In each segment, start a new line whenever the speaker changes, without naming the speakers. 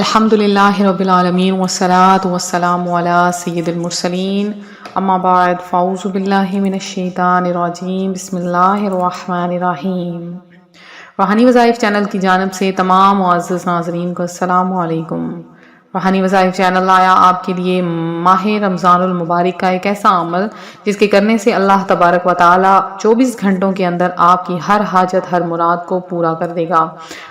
الحمد للہ رب العالمین والصلاة والسلام علی سید المرسلین اما بعد فاعوذ باللہ من الشیطان الرجیم بسم اللہ الرحمن الرحیم۔ روحانی وظائف چینل کی جانب سے تمام معزز ناظرین کو السلام علیکم۔ روحانی وظائف چینل آیا آپ کے لیے ماہ رمضان المبارک کا ایک ایسا عمل جس کے کرنے سے اللہ تبارک و تعالی 24 گھنٹوں کے اندر آپ کی ہر حاجت ہر مراد کو پورا کر دے گا،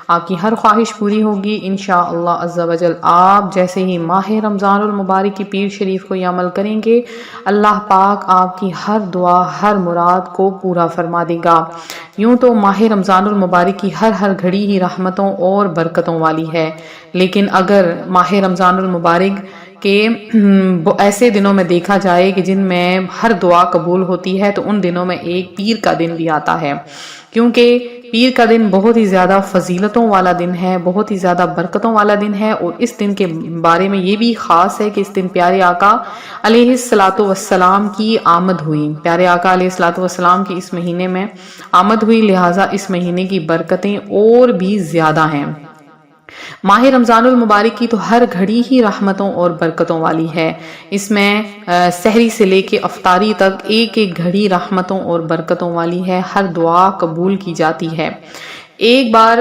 آپ کی ہر خواہش پوری ہوگی انشاءاللہ عز و جل۔ آپ جیسے ہی ماہ رمضان المبارک کی پیر شریف کو یہ عمل کریں گے، اللہ پاک آپ کی ہر دعا ہر مراد کو پورا فرما دے گا۔ یوں تو ماہ رمضان المبارک کی ہر گھڑی ہی رحمتوں اور برکتوں والی ہے، لیکن اگر ماہ رمضان المبارک کے ایسے دنوں میں دیکھا جائے کہ جن میں ہر دعا قبول ہوتی ہے، تو ان دنوں میں ایک پیر کا دن بھی آتا ہے، کیونکہ پیر کا دن بہت ہی زیادہ فضیلتوں والا دن ہے، بہت ہی زیادہ برکتوں والا دن ہے۔ اور اس دن کے بارے میں یہ بھی خاص ہے کہ اس دن پیارے آقا علیہ الصلاۃ والسلام کی آمد ہوئی، پیارے آقا علیہ الصلاۃ والسلام کی اس مہینے میں آمد ہوئی، لہٰذا اس مہینے کی برکتیں اور بھی زیادہ ہیں۔ ماہ رمضان المبارک کی تو ہر گھڑی ہی رحمتوں اور برکتوں والی ہے، اس میں سحری سے لے کے افطاری تک ایک ایک گھڑی رحمتوں اور برکتوں والی ہے، ہر دعا قبول کی جاتی ہے۔ ایک بار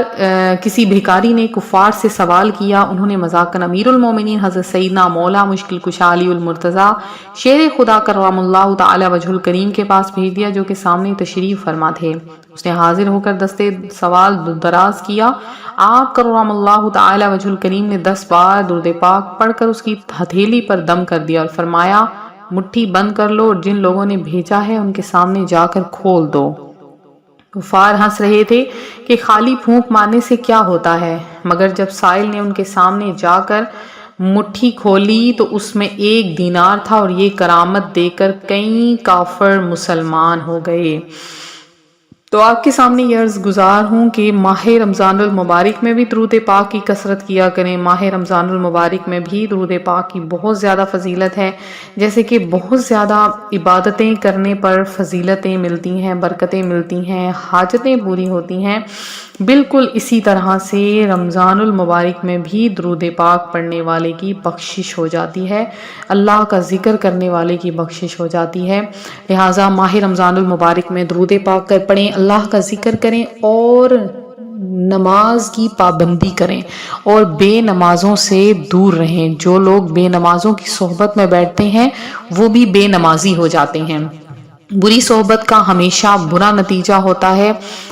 کسی بھکاری نے کفار سے سوال کیا، انہوں نے مذاقاً امیر المومنین حضرت سیدنا مولا مشکل کشا علی المرتضیٰ شیر خدا کرم اللہ تعالی وجہ الکریم کے پاس بھیج دیا، جو کہ سامنے تشریف فرما تھے۔ اس نے حاضر ہو کر دستے سوال دراز کیا۔ آپ کرم اللہ تعالی وجہ الکریم نے 10 بار درود پاک پڑھ کر اس کی ہتھیلی پر دم کر دیا اور فرمایا، مٹھی بند کر لو اور جن لوگوں نے بھیجا ہے ان کے سامنے جا کر کھول دو۔ کفار ہنس رہے تھے کہ خالی پھونک مارنے سے کیا ہوتا ہے، مگر جب سائل نے ان کے سامنے جا کر مٹھی کھولی تو اس میں 1 دینار تھا، اور یہ کرامت دے کر کئی کافر مسلمان ہو گئے۔ تو آپ کے سامنے یہ عرض گزار ہوں کہ ماہ رمضان المبارک میں بھی درود پاک کی کثرت کیا کریں۔ ماہ رمضان المبارک میں بھی درود پاک کی بہت زیادہ فضیلت ہے، جیسے کہ بہت زیادہ عبادتیں کرنے پر فضیلتیں ملتی ہیں، برکتیں ملتی ہیں، حاجتیں پوری ہوتی ہیں، بالکل اسی طرح سے رمضان المبارک میں بھی درود پاک پڑھنے والے کی بخشش ہو جاتی ہے، اللہ کا ذکر کرنے والے کی بخشش ہو جاتی ہے۔ لہٰذا ماہ رمضان المبارک میں درود پاک پڑھیں، اللہ کا ذکر کریں اور نماز کی پابندی کریں اور بے نمازوں سے دور رہیں۔ جو لوگ بے نمازوں کی صحبت میں بیٹھتے ہیں وہ بھی بے نمازی ہو جاتے ہیں۔ بری صحبت کا ہمیشہ برا نتیجہ ہوتا ہے،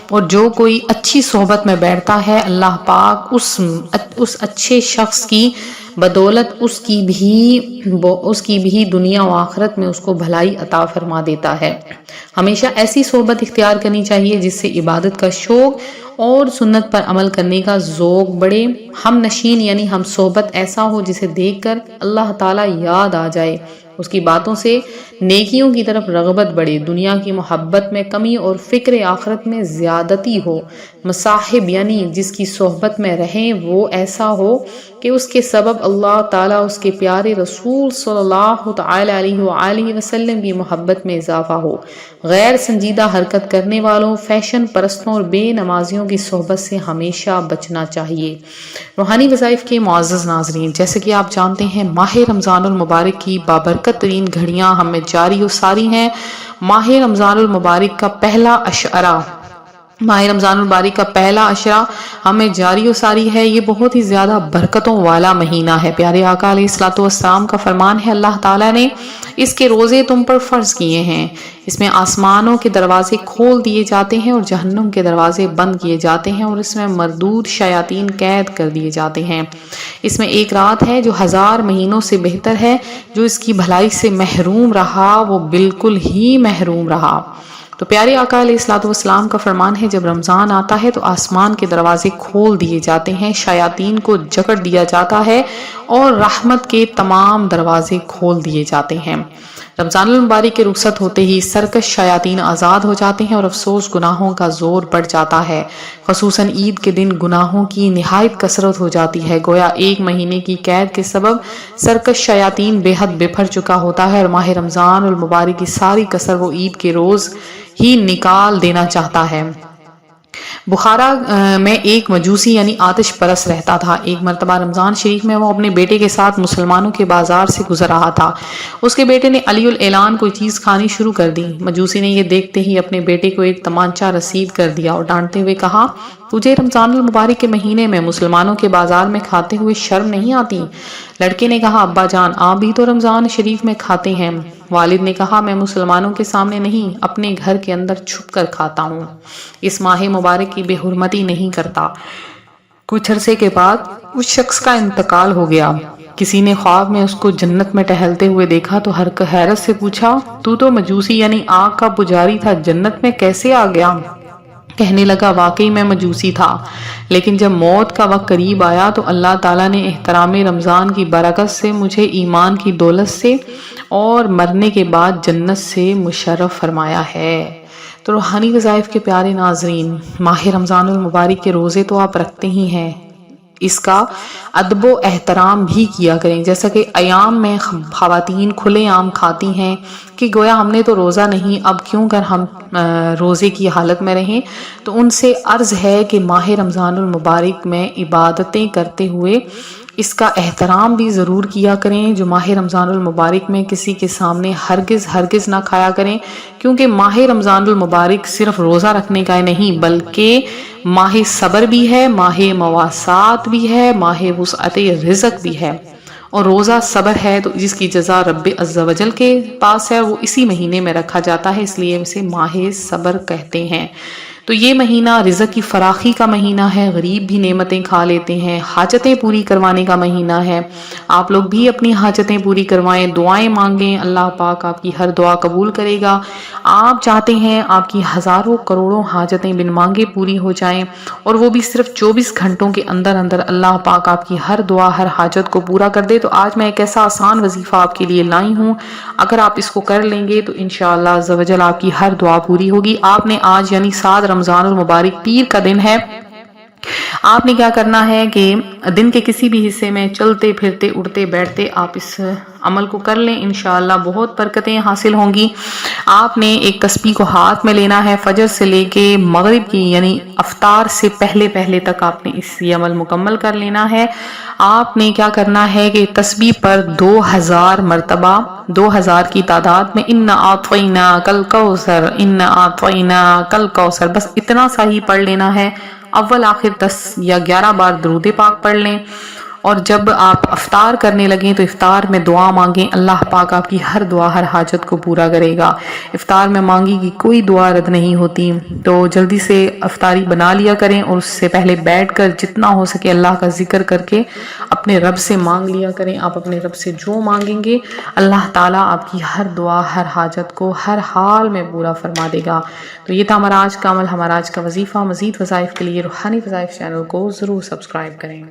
اور جو کوئی اچھی صحبت میں بیٹھتا ہے، اللہ پاک اس اچھے شخص کی بدولت اس کی بھی دنیا و آخرت میں اس کو بھلائی عطا فرما دیتا ہے۔ ہمیشہ ایسی صحبت اختیار کرنی چاہیے جس سے عبادت کا شوق اور سنت پر عمل کرنے کا ذوق بڑھے۔ ہم نشین یعنی ہم صحبت ایسا ہو جسے دیکھ کر اللہ تعالیٰ یاد آ جائے، اس کی باتوں سے نیکیوں کی طرف رغبت بڑھے، دنیا کی محبت میں کمی اور فکر آخرت میں زیادتی ہو۔ مصاحب یعنی جس کی صحبت میں رہیں وہ ایسا ہو کہ اس کے سبب اللہ تعالیٰ اس کے پیارے رسول صلی اللہ تعالی علیہ وآلہ وسلم کی محبت میں اضافہ ہو۔ غیر سنجیدہ حرکت کرنے والوں، فیشن پرستوں اور بے نمازیوں کی صحبت سے ہمیشہ بچنا چاہیے۔ روحانی وظائف کے معزز ناظرین، جیسے کہ آپ جانتے ہیں ماہ رمضان المبارک کی بابرکت ترین گھڑیاں ہمیں جاری و ساری ہیں۔ ماہ رمضان المبارک کا پہلا عشرہ ہمیں جاری و ساری ہے۔ یہ بہت ہی زیادہ برکتوں والا مہینہ ہے۔ پیارے آقا علیہ الصلوۃ والسلام کا فرمان ہے، اللہ تعالیٰ نے اس کے روزے تم پر فرض کیے ہیں، اس میں آسمانوں کے دروازے کھول دیے جاتے ہیں اور جہنم کے دروازے بند کیے جاتے ہیں، اور اس میں مردود شیاطین قید کر دیے جاتے ہیں۔ اس میں ایک رات ہے جو 1000 مہینوں سے بہتر ہے۔ جو اس کی بھلائی سے محروم رہا وہ بالکل ہی محروم رہا۔ تو پیارے آقا علیہ الصلوۃ والسلام کا فرمان ہے، جب رمضان آتا ہے تو آسمان کے دروازے کھول دیے جاتے ہیں، شیاطین کو جکڑ دیا جاتا ہے اور رحمت کے تمام دروازے کھول دیے جاتے ہیں۔ رمضان المبارک کے رخصت ہوتے ہی سرکش شیاطین آزاد ہو جاتے ہیں اور افسوس گناہوں کا زور بڑھ جاتا ہے۔ خصوصاً عید کے دن گناہوں کی نہایت کثرت ہو جاتی ہے، گویا 1 مہینے کی قید کے سبب سرکش شیاطین بے حد بپھر چکا ہوتا ہے، اور ماہ رمضان المبارک کی ساری کسر وہ عید کے روز ہی نکال دینا چاہتا ہے۔ بخارا میں ایک مجوسی یعنی آتش پرست رہتا تھا۔ ایک مرتبہ رمضان شریف میں وہ اپنے بیٹے کے ساتھ مسلمانوں کے بازار سے گزر رہا تھا۔ اس کے بیٹے نے علی الاعلان کوئی چیز کھانی شروع کر دی۔ مجوسی نے یہ دیکھتے ہی اپنے بیٹے کو ایک تمانچہ رسید کر دیا اور ڈانٹتے ہوئے کہا، تجھے رمضان المبارک کے مہینے میں مسلمانوں کے بازار میں کھاتے ہوئے شرم نہیں آتی؟ لڑکے نے کہا، ابا جان، آپ بھی تو رمضان شریف میں کھاتے ہیں۔ والد نے کہا، میں مسلمانوں کے سامنے نہیں، اپنے گھر کے اندر چھپ کر کھاتا ہوں، اس ماہ مبارک کی بے حرمتی نہیں کرتا۔ کچھ عرصے کے بعد اس شخص کا انتقال ہو گیا۔ کسی نے خواب میں اس کو جنت میں ٹہلتے ہوئے دیکھا تو حیرت سے پوچھا، تو مجوسی یعنی آگ کا پجاری تھا، جنت میں کیسے آ گیا؟ کہنے لگا، واقعی میں مجوسی تھا، لیکن جب موت کا وقت قریب آیا تو اللہ تعالیٰ نے احترام رمضان کی برکت سے مجھے ایمان کی دولت سے اور مرنے کے بعد جنت سے مشرف فرمایا ہے۔ تو روحانی وظائف کے پیارے ناظرین، ماہ رمضان المبارک کے روزے تو آپ رکھتے ہی ہیں، اس کا ادب و احترام بھی کیا کریں۔ جیسا کہ ایام میں خواتین کھلے عام کھاتی ہیں کہ گویا ہم نے تو روزہ نہیں، اب کیوں کر ہم روزے کی حالت میں رہیں، تو ان سے عرض ہے کہ ماہ رمضان المبارک میں عبادتیں کرتے ہوئے اس کا احترام بھی ضرور کیا کریں۔ جو ماہ رمضان المبارک میں کسی کے سامنے ہرگز نہ کھایا کریں، کیونکہ ماہ رمضان المبارک صرف روزہ رکھنے کا نہیں بلکہ ماہ صبر بھی ہے، ماہ مواسات بھی ہے، ماہ وسعت رزق بھی ہے۔ اور روزہ صبر ہے تو جس کی جزا رب عز و جل کے پاس ہے، وہ اسی مہینے میں رکھا جاتا ہے، اس لیے اسے ماہ صبر کہتے ہیں۔ تو یہ مہینہ رزق کی فراخی کا مہینہ ہے، غریب بھی نعمتیں کھا لیتے ہیں، حاجتیں پوری کروانے کا مہینہ ہے۔ آپ لوگ بھی اپنی حاجتیں پوری کروائیں، دعائیں مانگیں، اللہ پاک آپ کی ہر دعا قبول کرے گا۔ آپ چاہتے ہیں آپ کی ہزاروں کروڑوں حاجتیں بن مانگے پوری ہو جائیں، اور وہ بھی صرف 24 گھنٹوں کے اندر اللہ پاک آپ کی ہر دعا ہر حاجت کو پورا کر دے۔ تو آج میں ایک ایسا آسان وظیفہ آپ کے لیے لائی ہوں، اگر آپ اس کو کر لیں گے تو انشاءاللہ عز و جل آپ کی ہر دعا پوری ہوگی۔ آپ نے آج یعنی 7 رمضان المبارک پیر کا دن ہے، آپ نے کیا کرنا ہے کہ دن کے کسی بھی حصے میں چلتے پھرتے اٹھتے بیٹھتے آپ اس عمل کو کر لیں، انشاءاللہ بہت برکتیں حاصل ہوں گی۔ آپ نے ایک تسبیح کو ہاتھ میں لینا ہے، فجر سے لے کے مغرب کی یعنی افطار سے پہلے تک آپ نے اس عمل مکمل کر لینا ہے۔ آپ نے کیا کرنا ہے کہ تسبیح پر 2000 مرتبہ 2000 کی تعداد میں اِنَّا أَعْطَيْنَاكَ الْكَوْثَرَ اِنَّا أَعْطَيْنَاكَ الْكَوْثَرَ بس اتنا سا ہی پڑھ لینا ہے۔ اول آخر 10 یا 11 بار درود پاک پڑھ لیں، اور جب آپ افطار کرنے لگیں تو افطار میں دعا مانگیں، اللہ پاک آپ کی ہر دعا ہر حاجت کو پورا کرے گا۔ افطار میں مانگی کی کوئی دعا رد نہیں ہوتی، تو جلدی سے افطاری بنا لیا کریں، اور اس سے پہلے بیٹھ کر جتنا ہو سکے اللہ کا ذکر کر کے اپنے رب سے مانگ لیا کریں۔ آپ اپنے رب سے جو مانگیں گے اللہ تعالیٰ آپ کی ہر دعا ہر حاجت کو ہر حال میں پورا فرما دے گا۔ تو یہ تھا ہمارا آج کا عمل، ہمارا آج کا وظیفہ۔ مزید وظائف کے لیے روحانی وظائف چینل کو ضرور سبسکرائب کریں۔